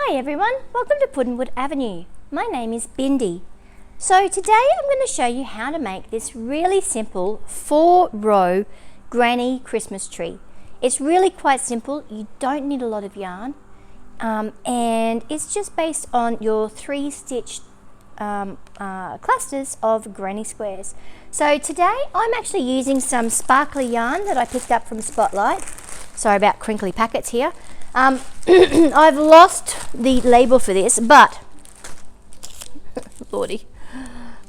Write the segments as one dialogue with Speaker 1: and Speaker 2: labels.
Speaker 1: Hi everyone, welcome to Puddinwood Avenue. My name is Bindi. So today I'm going to show you how to make this really simple 4-row granny Christmas tree. It's really quite simple, you don't need a lot of yarn, and it's just based on your 3-stitch clusters of granny squares. So today I'm actually using some sparkly yarn that I picked up from Spotlight. Sorry about crinkly packets here. I've lost the label for this, but lordy,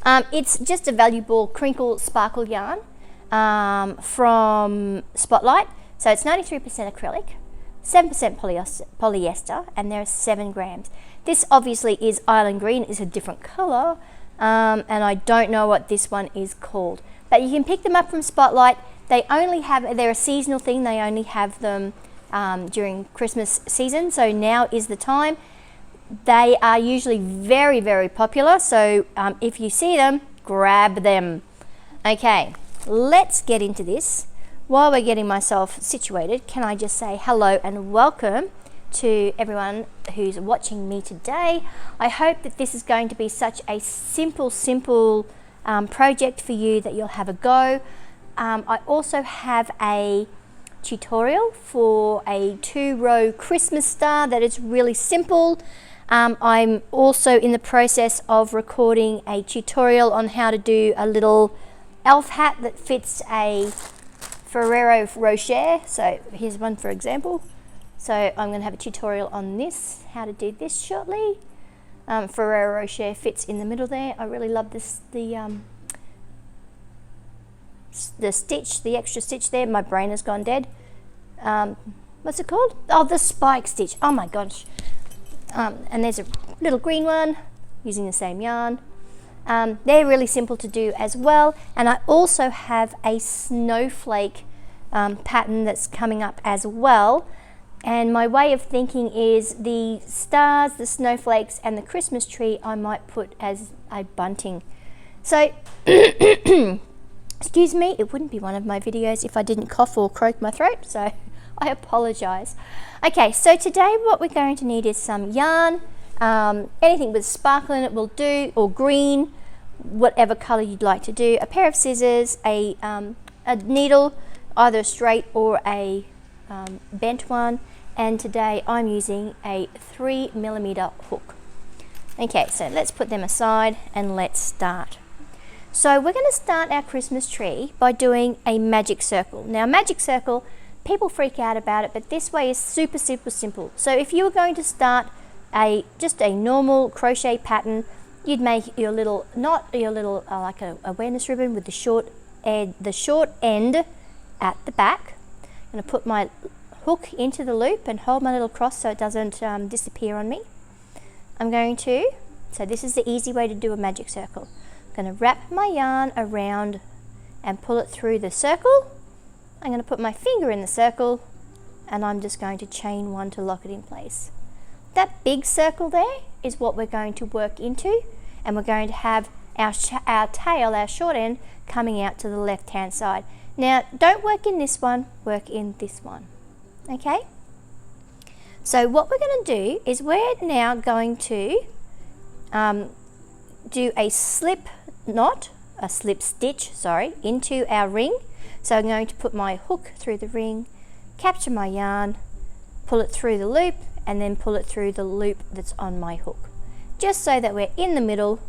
Speaker 1: it's just a valuable crinkle sparkle yarn from Spotlight. So it's 93% acrylic, 7% polyester, and there's 7 grams. This obviously is Island Green, it's a different colour, and I don't know what this one is called. But you can pick them up from Spotlight. They're a seasonal thing, they only have them during Christmas season, so now is the time. They are usually very, very popular, so if you see them, grab them. Okay, let's get into this. While we're getting myself situated, can I just say hello and welcome to everyone who's watching me today. I hope that this is going to be such a simple project for you that you'll have a go. I also have a tutorial for a 2-row Christmas star that is really simple. I'm also in the process of recording a tutorial on how to do a little elf hat that fits a Ferrero Rocher. So here's one for example. So I'm going to have a tutorial on this, how to do this shortly. Ferrero Rocher fits in the middle there. I really love this, the stitch, the extra stitch there. My brain has gone dead. What's it called? Oh, the spike stitch. Oh my gosh. And there's a little green one using the same yarn. They're really simple to do as well. And I also have a snowflake pattern that's coming up as well. And my way of thinking is the stars, the snowflakes, and the Christmas tree I might put as a bunting. So excuse me, it wouldn't be one of my videos if I didn't cough or croak my throat, so I apologise. Okay, so today what we're going to need is some yarn. Anything with sparkle in it will do, or green, whatever colour you'd like to do. A pair of scissors, a needle, either straight or a bent one, and today I'm using a 3mm hook. Okay, so let's put them aside and let's start. So we're going to start our Christmas tree by doing a magic circle. Now magic circle, people freak out about it, but this way is super simple. So if you were going to start just a normal crochet pattern, you'd make your little knot, your little like a awareness ribbon with the short end at the back. I'm going to put my hook into the loop and hold my little cross so it doesn't disappear on me. So this is the easy way to do a magic circle. I'm going to wrap my yarn around and pull it through the circle. I'm going to put my finger in the circle and I'm just going to chain one to lock it in place. That big circle there is what we're going to work into, and we're going to have our tail, our short end, coming out to the left hand side. Now don't work in this one, work in this one. Okay? So what we're going to do is we're now going to do a slip stitch, into our ring. So I'm going to put my hook through the ring, capture my yarn, pull it through the loop, and then pull it through the loop that's on my hook. Just so that we're in the middle,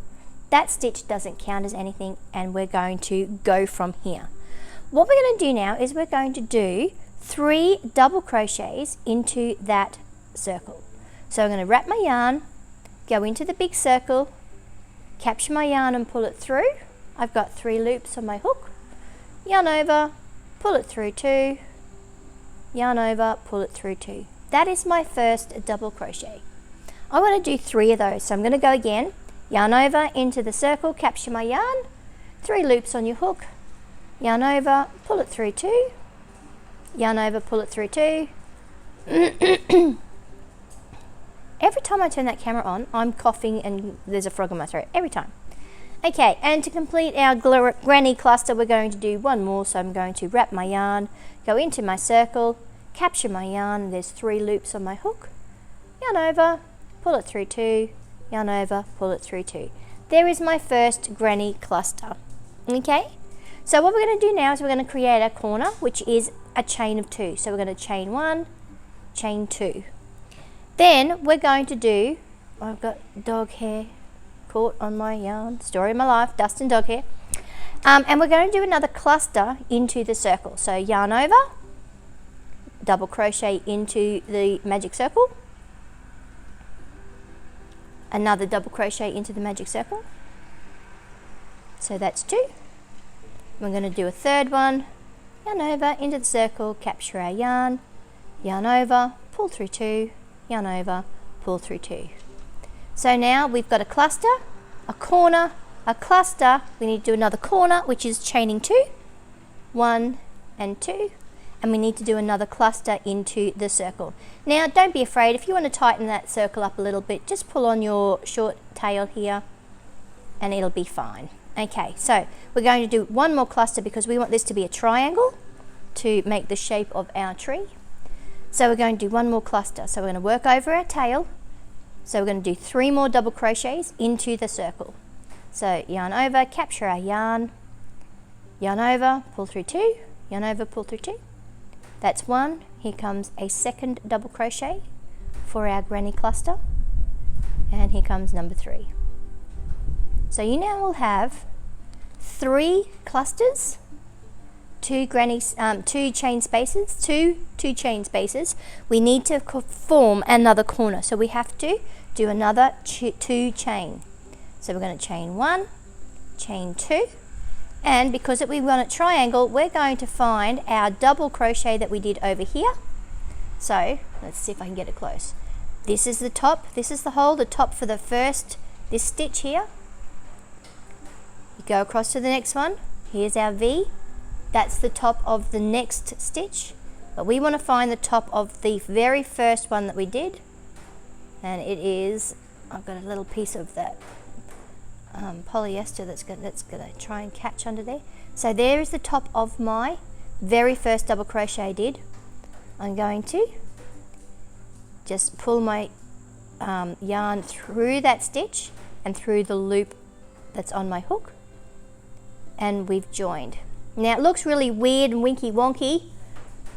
Speaker 1: that stitch doesn't count as anything, and we're going to go from here. What we're going to do now is we're going to do 3 double crochets into that circle. So I'm going to wrap my yarn, go into the big circle, capture my yarn and pull it through. I've got 3 loops on my hook, yarn over, pull it through 2, yarn over, pull it through 2. That is my first double crochet. I want to do 3 of those, so I'm going to go again, yarn over into the circle, capture my yarn, 3 loops on your hook, yarn over, pull it through 2, yarn over, pull it through 2. Every time I turn that camera on, I'm coughing and there's a frog in my throat, every time. Okay, and to complete our granny cluster, we're going to do one more. So I'm going to wrap my yarn, go into my circle, capture my yarn, there's 3 loops on my hook, yarn over, pull it through 2, yarn over, pull it through 2. There is my first granny cluster. Okay, so what we're going to do now is we're going to create a corner, which is a chain of 2. So we're going to chain 1, chain 2. Then we're going to do, I've got dog hair caught on my yarn, story of my life, dust and dog hair. And we're going to do another cluster into the circle. So yarn over, double crochet into the magic circle, another double crochet into the magic circle. So that's 2. We're going to do a third one, yarn over into the circle, capture our yarn over, pull through 2, yarn over, pull through 2. So now we've got a cluster, a corner, a cluster. We need to do another corner, which is chaining 2, 1 and 2, and we need to do another cluster into the circle. Now don't be afraid, if you want to tighten that circle up a little bit, just pull on your short tail here and it'll be fine. Okay, so we're going to do one more cluster because we want this to be a triangle to make the shape of our tree. So we're going to do one more cluster. So we're going to work over our tail. So we're going to do 3 more double crochets into the circle. So yarn over, capture our yarn over, pull through 2, yarn over, pull through 2. That's 1. Here comes a second double crochet for our granny cluster. And here comes number 3. So you now will have 3 clusters, 2 chain spaces, two chain spaces. We need to form another corner, so we have to do another 2 chain. So we're going to chain 1, chain 2, and because we want a triangle, we're going to find our double crochet that we did over here. So let's see if I can get it close. This is the top, this is the hole, the top for the first, this stitch here. You go across to the next one. Here's our V. That's the top of the next stitch, but we want to find the top of the very first one that we did, and it is, I've got a little piece of that polyester that's going to try and catch under there. So there is the top of my very first double crochet I did. I'm going to just pull my yarn through that stitch and through the loop that's on my hook, and we've joined. Now it looks really weird and winky wonky,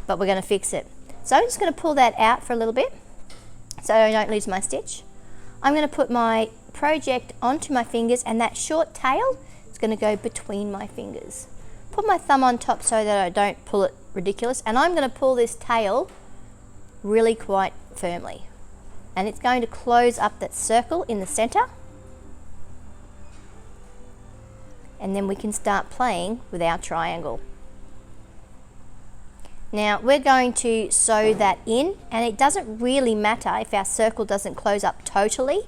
Speaker 1: but we're going to fix it. So I'm just going to pull that out for a little bit so I don't lose my stitch. I'm going to put my project onto my fingers, and that short tail is going to go between my fingers. Put my thumb on top so that I don't pull it ridiculous, and I'm going to pull this tail really quite firmly, and it's going to close up that circle in the center. And then we can start playing with our triangle. Now we're going to sew that in, and it doesn't really matter if our circle doesn't close up totally,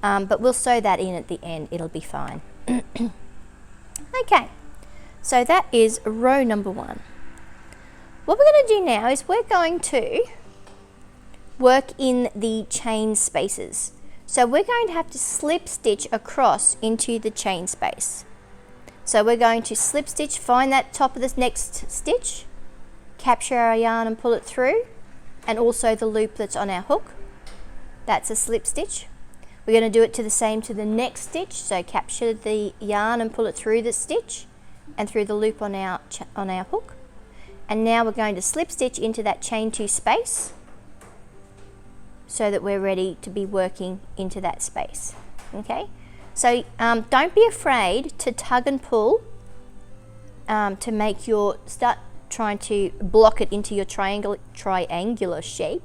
Speaker 1: but we'll sew that in at the end, it'll be fine. Okay, so that is row number 1. What we're going to do now is we're going to work in the chain spaces. So we're going to have to slip stitch across into the chain space. So we're going to slip stitch, find that top of this next stitch, capture our yarn and pull it through, and also the loop that's on our hook. That's a slip stitch. We're going to do it to the same to the next stitch, so capture the yarn and pull it through the stitch and through the loop on our hook. And now we're going to slip stitch into that chain 2 space so that we're ready to be working into that space. Okay? So don't be afraid to tug and pull to make start trying to block it into your triangular shape.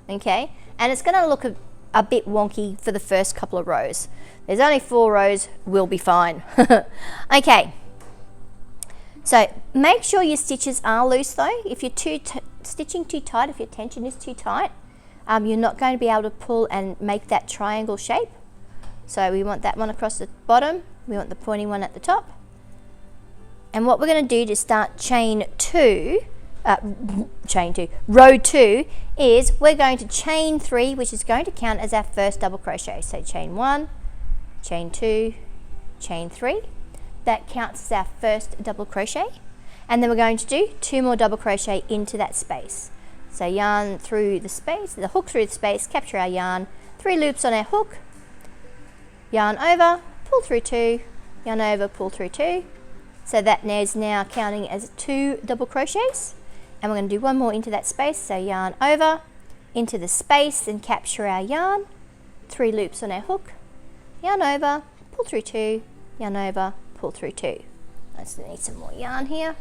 Speaker 1: Okay, and it's going to look a bit wonky for the first couple of rows. There's only 4 rows, we'll be fine. Okay, so make sure your stitches are loose though. If you're stitching too tight, if your tension is too tight, you're not going to be able to pull and make that triangle shape. So we want that one across the bottom, we want the pointy one at the top. And what we're going to do to start row 2, is we're going to chain 3, which is going to count as our first double crochet. So chain 1, chain 2, chain 3. That counts as our first double crochet. And then we're going to do 2 more double crochet into that space. So yarn through the space, the hook through the space, capture our yarn, 3 loops on our hook, yarn over, pull through 2, yarn over, pull through 2. So that is now counting as 2 double crochets, and we're going to do one more into that space. So yarn over, into the space, and capture our yarn, 3 loops on our hook, yarn over, pull through 2, yarn over, pull through 2. I just need some more yarn here.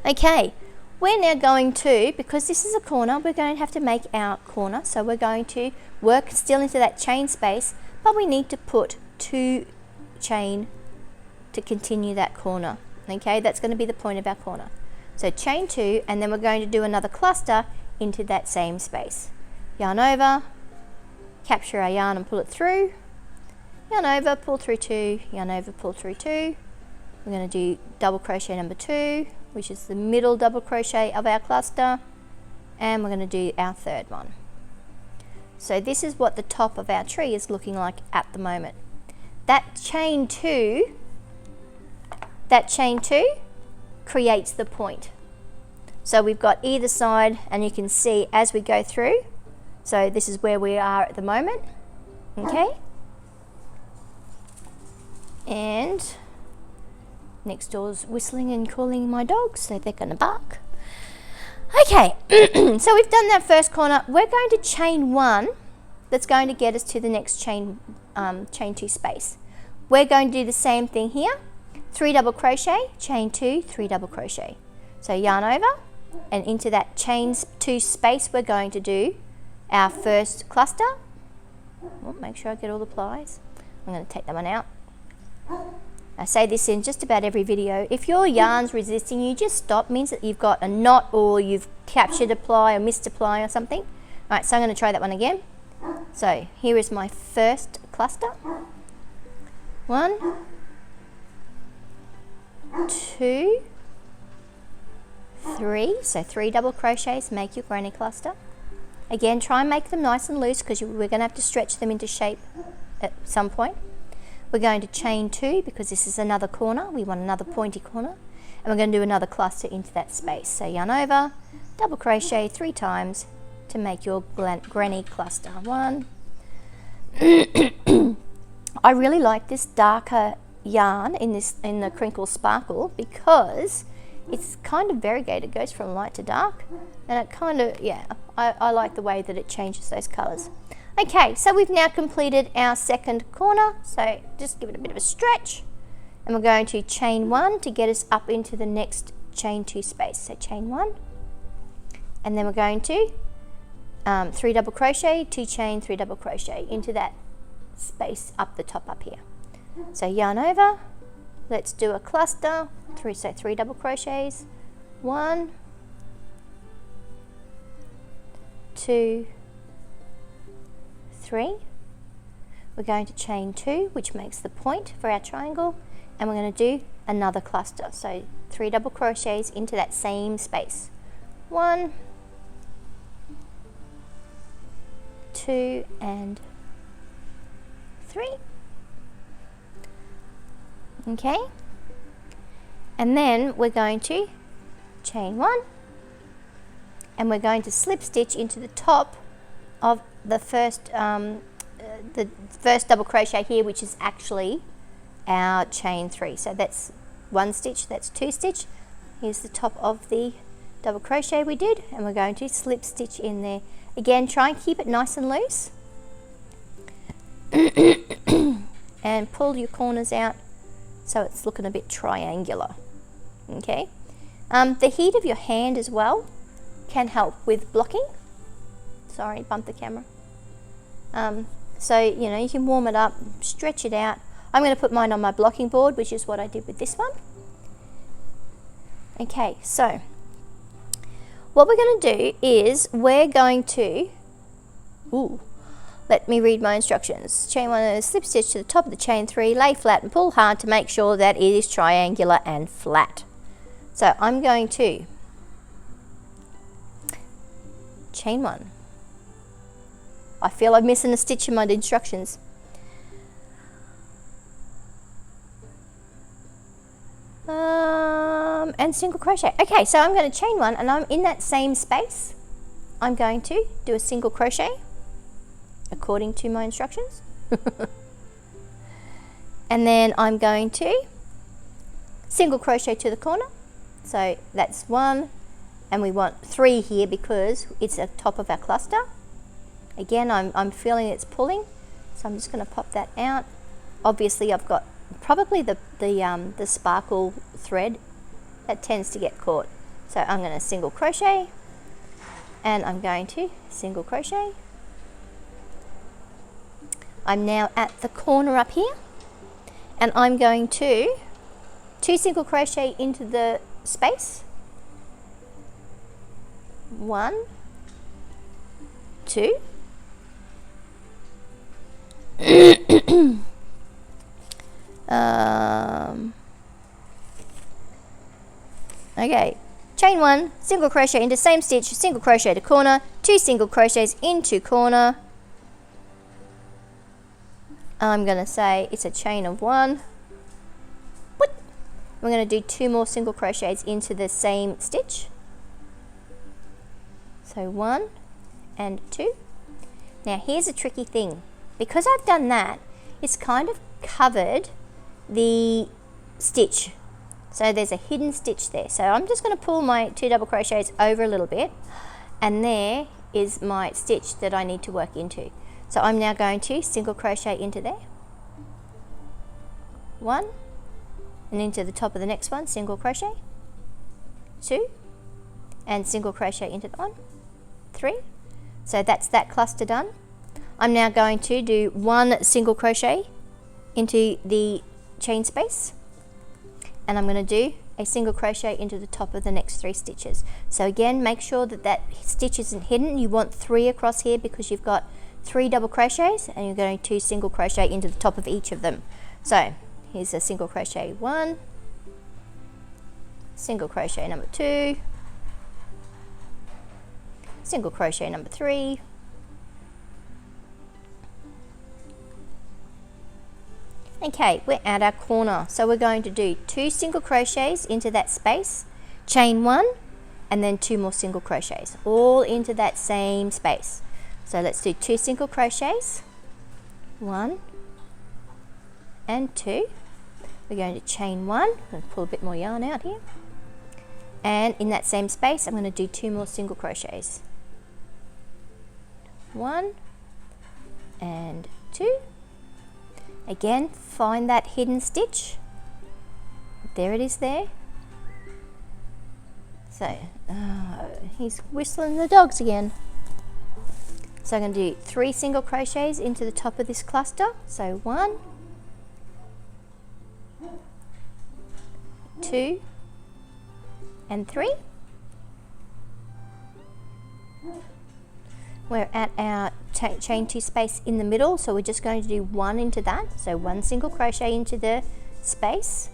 Speaker 1: Okay, we're now going to, because this is a corner, we're going to have to make our corner. So we're going to work still into that chain space, but we need to put 2 chain to continue that corner. Okay, that's going to be the point of our corner. So chain 2, and then we're going to do another cluster into that same space. Yarn over, capture our yarn and pull it through, yarn over, pull through 2, yarn over, pull through 2. We're going to do double crochet number 2, which is the middle double crochet of our cluster, and we're going to do our third one. So this is what the top of our tree is looking like at the moment. That chain 2 creates the point. So we've got either side, and you can see as we go through. So this is where we are at the moment. Okay, and next door's whistling and calling my dogs, so they're going to bark. Okay, so we've done that first corner. We're going to chain 1. That's going to get us to the next chain 2 space. We're going to do the same thing here. 3 double crochet, chain 2, 3 double crochet. So yarn over, and into that chain 2 space we're going to do our first cluster. Oh, make sure I get all the plies. I'm going to take that one out. I say this in just about every video. If your yarn's resisting you, just stop. It means that you've got a knot, or you've captured a ply or missed a ply or something. Alright, so I'm going to try that one again. So here is my first cluster. 1, 2, 3. So 3 double crochets make your granny cluster. Again, try and make them nice and loose, because we're going to have to stretch them into shape at some point. We're going to chain 2, because this is another corner. We want another pointy corner. And we're going to do another cluster into that space. So yarn over, double crochet 3 times to make your granny cluster. 1. I really like this darker yarn in the Crinkle Sparkle, because it's kind of variegated. It goes from light to dark, and it kind of, yeah, I like the way that it changes those colours. Okay, so we've now completed our second corner, so just give it a bit of a stretch, and we're going to chain 1 to get us up into the next chain 2 space. So chain 1, and then we're going to 3 double crochet, 2 chain, 3 double crochet into that space up the top up here. So yarn over, let's do a cluster, 3 double crochets, 1, 2, 3. We're going to chain 2, which makes the point for our triangle, and we're going to do another cluster. So 3 double crochets into that same space. 1, 2, and 3. Okay, and then we're going to chain 1, and we're going to slip stitch into the top of the first double crochet here, which is actually our chain 3. So that's 1 stitch, that's 2 stitch. Here's the top of the double crochet we did, and we're going to slip stitch in there. Again, try and keep it nice and loose and pull your corners out so it's looking a bit triangular. Okay, the heat of your hand as well can help with blocking. Sorry, bumped the camera. So you know, you can warm it up, stretch it out. I'm going to put mine on my blocking board, which is what I did with this one. Okay, so what we're going to do is we're going to, let me read my instructions. Chain 1, slip stitch to the top of the chain 3, lay flat and pull hard to make sure that it is triangular and flat. So I'm going to chain 1. I feel I'm missing a stitch in my instructions. And single crochet. Okay, so I'm going to chain 1, and I'm in that same space. I'm going to do a single crochet according to my instructions. And then I'm going to single crochet to the corner. So that's 1, and we want 3 here because it's at the top of our cluster. Again, I'm feeling it's pulling, so I'm just going to pop that out. Obviously I've got probably the sparkle thread that tends to get caught. So I'm going to single crochet, and I'm going to single crochet. I'm now at the corner up here, and I'm going to 2 single crochet into the space. 1, 2. Okay, chain 1, single crochet into same stitch, single crochet to corner, 2 single crochets into corner. I'm going to say it's a chain of 1. We're going to do 2 more single crochets into the same stitch. So 1 and 2. Now here's a tricky thing. Because I've done that, it's kind of covered the stitch. So there's a hidden stitch there. So I'm just going to pull my 2 double crochets over a little bit, and there is my stitch that I need to work into. So I'm now going to single crochet into there. 1, and into the top of the next one, single crochet. 2, and single crochet into that one. 3. So that's that cluster done. I'm now going to do 1 single crochet into the chain space, and I'm going to do a single crochet into the top of the next 3 stitches. So again, make sure that that stitch isn't hidden. You want 3 across here because you've got 3 double crochets, and you're going to single crochet into the top of each of them. So here's a single crochet 1, single crochet number 2, single crochet number 3, okay, we're at our corner, so we're going to do 2 single crochets into that space, chain 1, and then 2 more single crochets, all into that same space. So let's do 2 single crochets, 1 and 2. We're going to chain 1, I'm going to pull a bit more yarn out here, and in that same space I'm going to do 2 more single crochets, 1 and 2. Again, find that hidden stitch. There it is there. So, he's whistling the dogs again. So I'm going to do 3 single crochets into the top of this cluster. So 1, 2, and 3. We're at our chain 2 space in the middle, so we're just going to do 1 into that. So 1 single crochet into the space.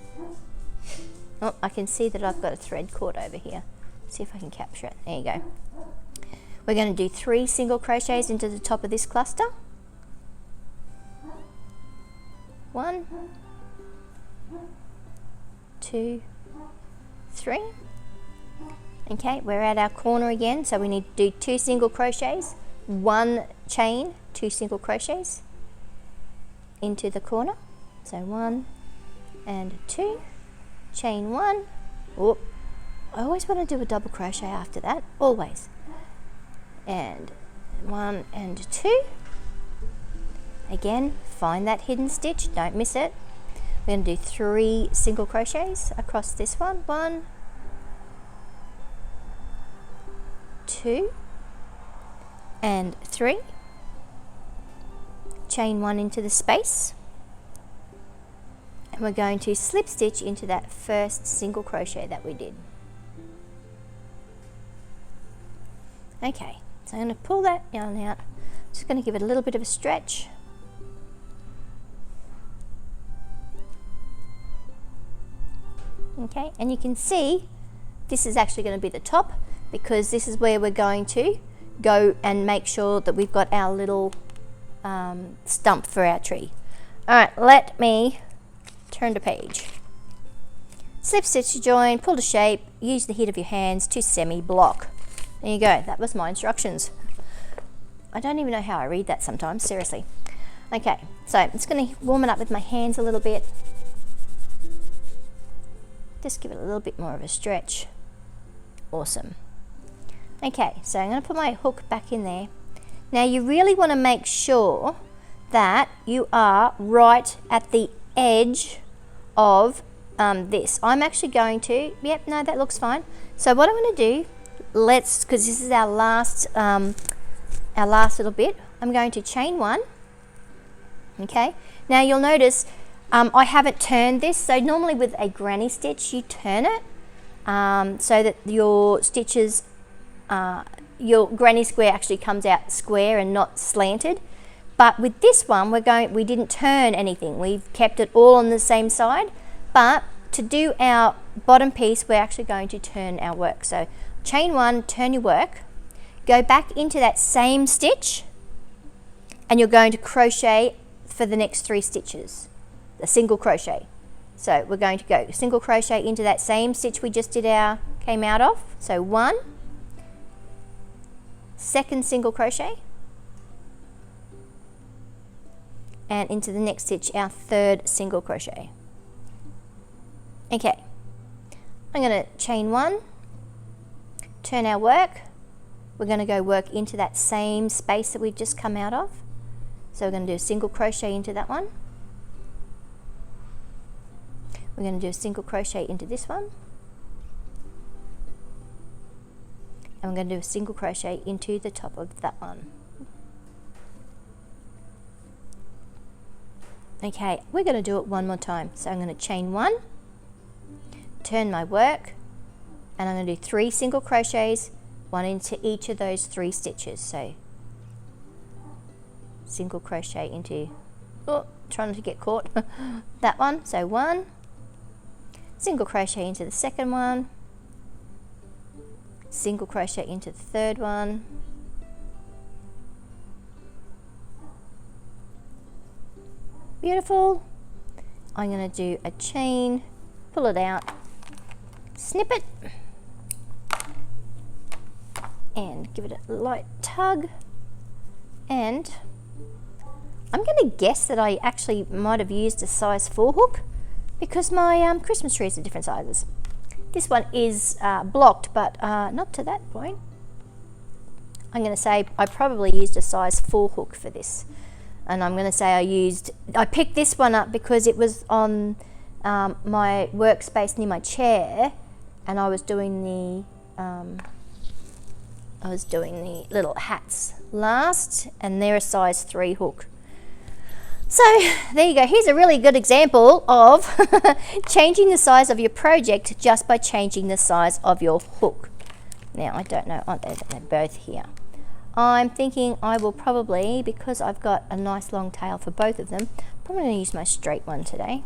Speaker 1: Oh, I can see that I've got a thread caught over here. See if I can capture it. There you go. We're going to do 3 single crochets into the top of this cluster. 1, 2, 3. Okay, we're at our corner again, so we need to do 2 single crochets, 1 chain, 2 single crochets into the corner. So 1 and 2, chain 1. Oh, I always want to do a double crochet after that, always. And 1 and 2. Again, find that hidden stitch, don't miss it. We're going to do 3 single crochets across this one. 1, 2, and 3. Chain 1 into the space, and we're going to slip stitch into that first single crochet that we did. Okay, so I'm going to pull that yarn out, just going to give it a little bit of a stretch. Okay, and you can see this is actually going to be the top, because this is where we're going to go and make sure that we've got our little stump for our tree. Alright, let me turn the page. Slip stitch to join, pull to shape, use the heat of your hands to semi-block. There you go, that was my instructions. I don't even know how I read that sometimes, seriously. Okay, so I'm just going to warm it up with my hands a little bit. Just give it a little bit more of a stretch. Awesome. Okay, so I'm going to put my hook back in there. Now you really want to make sure that you are right at the edge of this. I'm actually going to, yep, no, that looks fine. So what I'm going to do, because this is our last little bit, I'm going to chain one. Okay, now you'll notice I haven't turned this. So normally with a granny stitch, you turn it so that your stitches, your granny square actually comes out square and not slanted. But with this one, we didn't turn anything. We've kept it all on the same side. But to do our bottom piece, we're actually going to turn our work. So chain one, turn your work, go back into that same stitch, and you're going to crochet for the next 3 stitches, a single crochet. So we're going to go single crochet into that same stitch we just came out of. So 1, second single crochet, and into the next stitch our 3rd single crochet. Okay, I'm going to chain 1, turn our work. We're going to go work into that same space that we've just come out of. So we're going to do a single crochet into that one. We're going to do a single crochet into this one. And we're going to do a single crochet into the top of that one. Okay, we're going to do it one more time. So I'm going to chain 1, turn my work, and I'm going to do 3 single crochets, 1 into each of those 3 stitches. So single crochet into, trying to get caught, that one. So 1, single crochet into the second one, single crochet into the third one, beautiful. I'm going to do a chain, pull it out, snip it, and give it a light tug. And I'm going to guess that I actually might have used a size 4 hook because my Christmas trees are different sizes. This one is blocked, but not to that point. I'm going to say I probably used a size 4 hook for this. And I'm going to say I picked this one up because it was on my workspace near my chair, and I was doing the little hats last, and they're a size 3 hook. So there you go. Here's a really good example of changing the size of your project just by changing the size of your hook. Now I don't know, they're both here. I'm thinking I will probably, because I've got a nice long tail for both of them, I'm going to use my straight one today.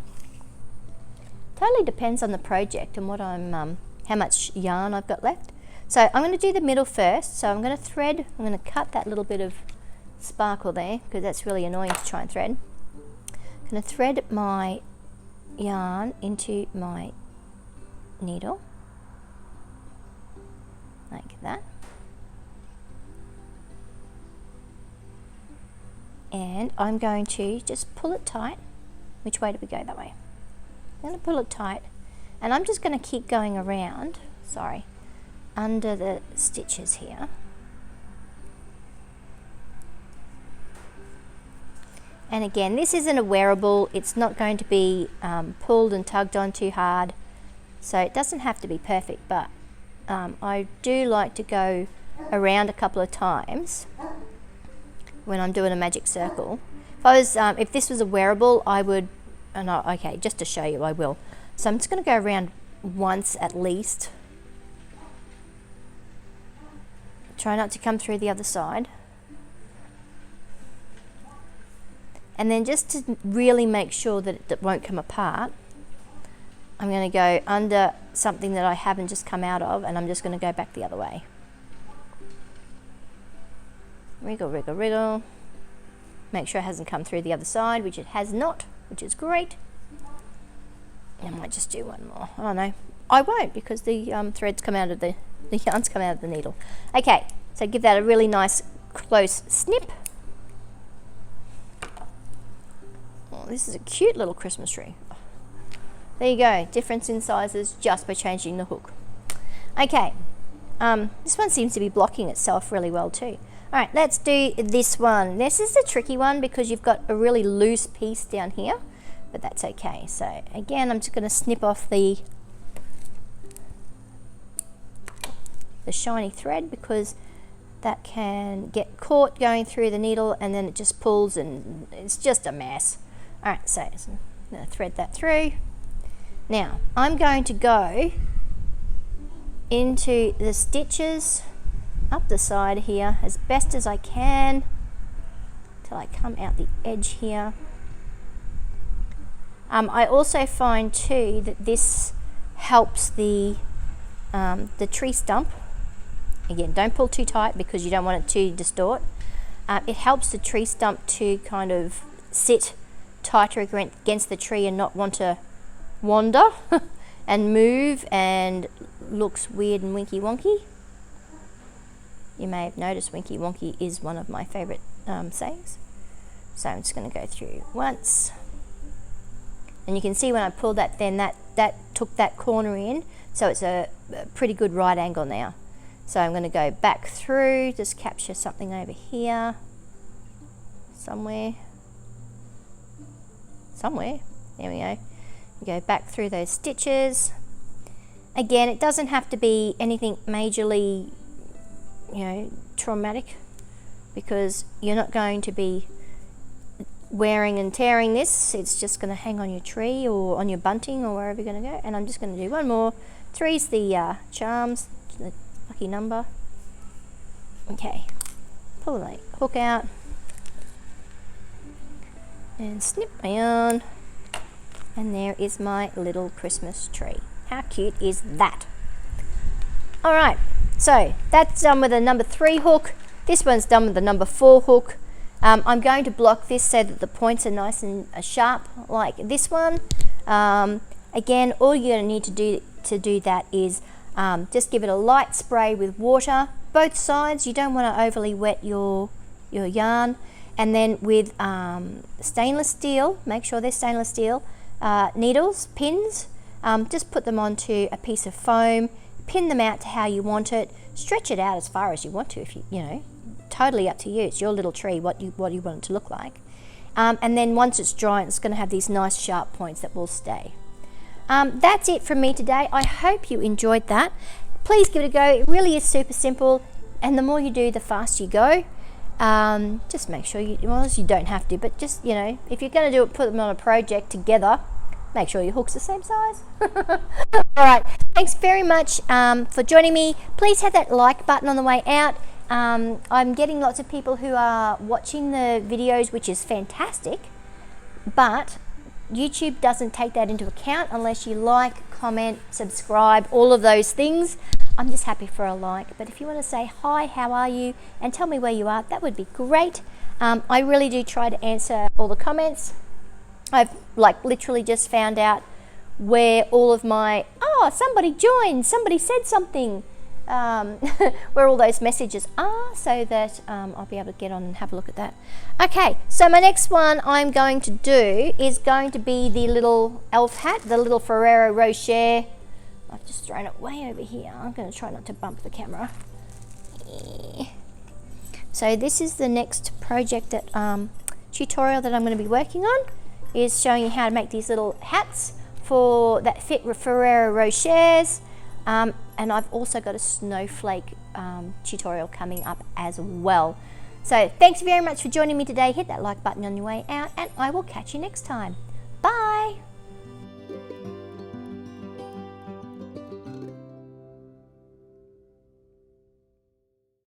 Speaker 1: Totally depends on the project and what how much yarn I've got left. So I'm going to do the middle first. So I'm going to cut that little bit of sparkle there because that's really annoying to try and thread. I'm going to thread my yarn into my needle like that. And I'm going to just pull it tight. Which way do we go? That way. I'm going to pull it tight, and I'm just going to keep going around, under the stitches here. And again, this isn't a wearable. It's not going to be pulled and tugged on too hard, so it doesn't have to be perfect, but I do like to go around a couple of times when I'm doing a magic circle. If this was a wearable, I would, okay, just to show you, I will. So I'm just going to go around once at least. Try not to come through the other side. And then just to really make sure that it won't come apart, I'm going to go under something that I haven't just come out of, and I'm just going to go back the other way. Wriggle, wriggle, wriggle. Make sure it hasn't come through the other side, which it has not, which is great. I might just do one more. Oh no, I won't, because the threads come out of the The yarn's come out of the needle. Okay, so give that a really nice close snip. Oh, this is a cute little Christmas tree. There you go, difference in sizes just by changing the hook. Okay, this one seems to be blocking itself really well too. All right, let's do this one. This is the tricky one because you've got a really loose piece down here, but that's okay. So again, I'm just going to snip off the shiny thread because that can get caught going through the needle and then it just pulls and it's just a mess. All right, so I'm going to thread that through. Now, I'm going to go into the stitches up the side here as best as I can till I come out the edge here. I also find too that this helps the tree stump. Again, don't pull too tight because you don't want it to distort. It helps the tree stump to kind of sit tighter against the tree and not want to wander and move and looks weird and winky wonky. You may have noticed winky wonky is one of my favorite sayings. So I'm just going to go through once. And you can see when I pulled that then that took that corner in. So it's a pretty good right angle now. So I'm going to go back through, just capture something over here. Somewhere. There we go. Go back through those stitches. Again, it doesn't have to be anything majorly, traumatic because you're not going to be wearing and tearing this. It's just going to hang on your tree or on your bunting or wherever you're going to go. And I'm just going to do one more. 3's the charms, the lucky number. Okay, pull the hook out and snip my yarn. And there is my little Christmas tree. How cute is that? All right, so that's done with a number 3 hook. This one's done with the number 4 hook. I'm going to block this so that the points are nice and sharp like this one. Again, all you're going to need to do that is just give it a light spray with water. Both sides, you don't want to overly wet your yarn. And then with stainless steel, make sure they're stainless steel, needles, pins, just put them onto a piece of foam, pin them out to how you want it, stretch it out as far as you want to, if you totally up to you. It's your little tree, what you want it to look like. And then once it's dry, it's going to have these nice sharp points that will stay. That's it from me today. I hope you enjoyed that. Please give it a go. It really is super simple, and the more you do, the faster you go. Just make sure you don't have to, but just, if you're going to do it, put them on a project together, make sure your hook's the same size. All right, thanks very much for joining me. Please hit that like button on the way out. I'm getting lots of people who are watching the videos, which is fantastic, but YouTube doesn't take that into account unless you like, comment, subscribe, all of those things. I'm just happy for a like, but if you want to say hi, how are you, and tell me where you are, that would be great. I really do try to answer all the comments. I've literally just found out where all of my, somebody joined, somebody said something, where all those messages are, so that I'll be able to get on and have a look at that. Okay, so my next one I'm going to do is going to be the little elf hat, the little Ferrero Rocher. I've just thrown it way over here. I'm going to try not to bump the camera. So this is the next project tutorial that I'm going to be working on, is showing you how to make these little hats that fit Ferrero Rochers. And I've also got a snowflake tutorial coming up as well. So thanks very much for joining me today. Hit that like button on your way out, and I will catch you next time.